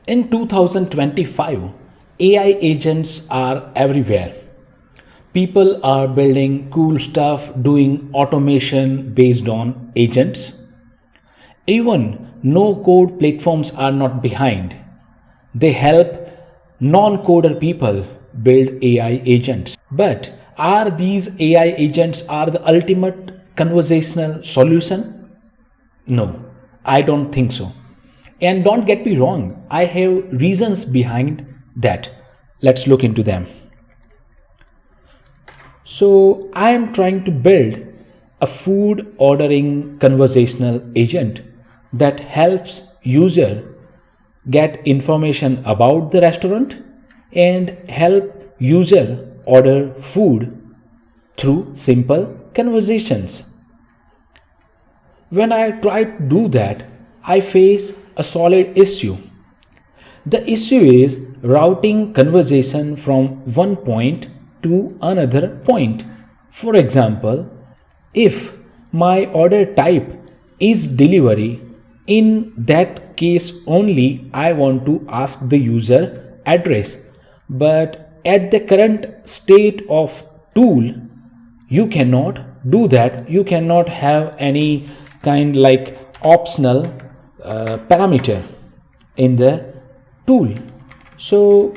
In 2025, AI agents are everywhere. People are building cool stuff, doing automation based on agents. Even no code platforms are not behind. They help non coder people build AI agents. But are these AI agents are the ultimate conversational solution? No, I don't think so. And don't get me wrong, I have reasons behind that. Let's look into them. So, I am trying to build a food ordering conversational agent that helps user get information about the restaurant and help user order food through simple conversations. When I try to do that, I face a solid issue. The issue is routing conversation from one point to another point. For example, if my order type is delivery, in that case only I want to ask the user address. But at the current state of tool, you cannot do that. You cannot have any kind like optional parameter in the tool. So,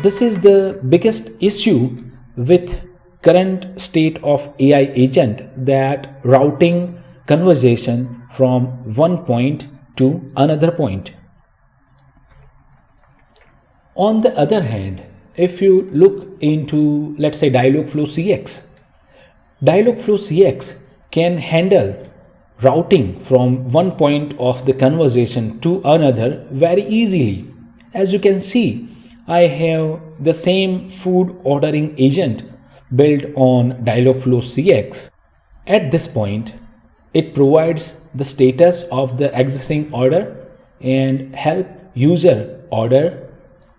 this is the biggest issue with current state of AI agent, that routing conversation from one point to another point. On the other hand, if you look into, let's say, Dialogflow CX, Dialogflow CX can handle routing from one point of the conversation to another very easily. As you can see, I have the same food ordering agent built on Dialogflow CX. At this point, it provides the status of the existing order and help user order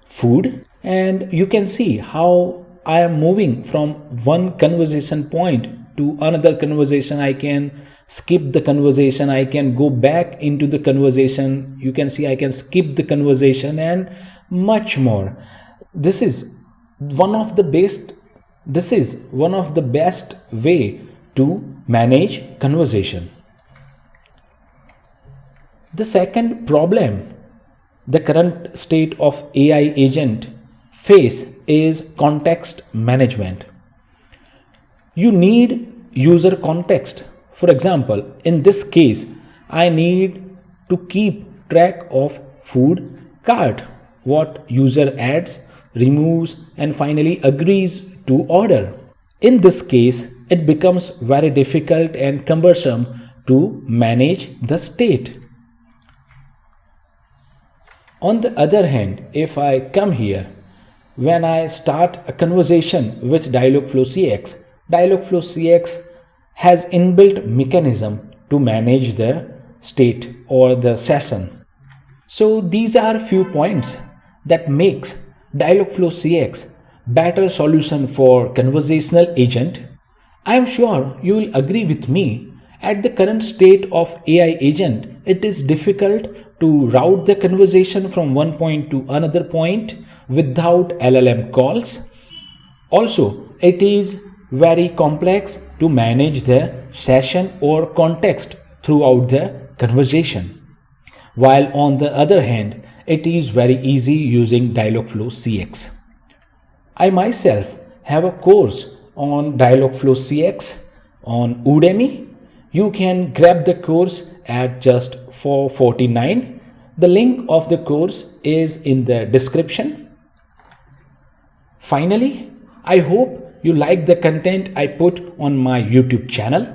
food. And you can see how I am moving from one conversation point to another conversation. I can skip the conversation, I can go back into the conversation. You can see I can skip the conversation and much more. This is one of the best way to manage conversation. The second problem the current state of AI agent face is context management. You need user context. For example, in this case, I need to keep track of food cart, what user adds, removes, and finally agrees to order. In this case, it becomes very difficult and cumbersome to manage the state. On the other hand, if I come here, when I start a conversation with Dialogflow CX, Dialogflow CX has inbuilt mechanism to manage the state or the session. So these are few points that makes Dialogflow CX better solution for conversational agent. I am sure you will agree with me. At the current state of AI agent, it is difficult to route the conversation from one point to another point without LLM calls. Also, it is very complex to manage the session or context throughout the conversation. While on the other hand, it is very easy using Dialogflow CX. I myself have a course on Dialogflow CX on Udemy. You can grab the course at just $449. The link of the course is in the description. Finally, I hope you like the content I put on my YouTube channel.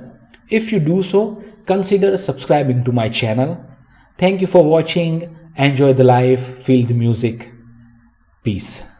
If you do so, consider subscribing to my channel. Thank you for watching. Enjoy the life, feel the music. Peace.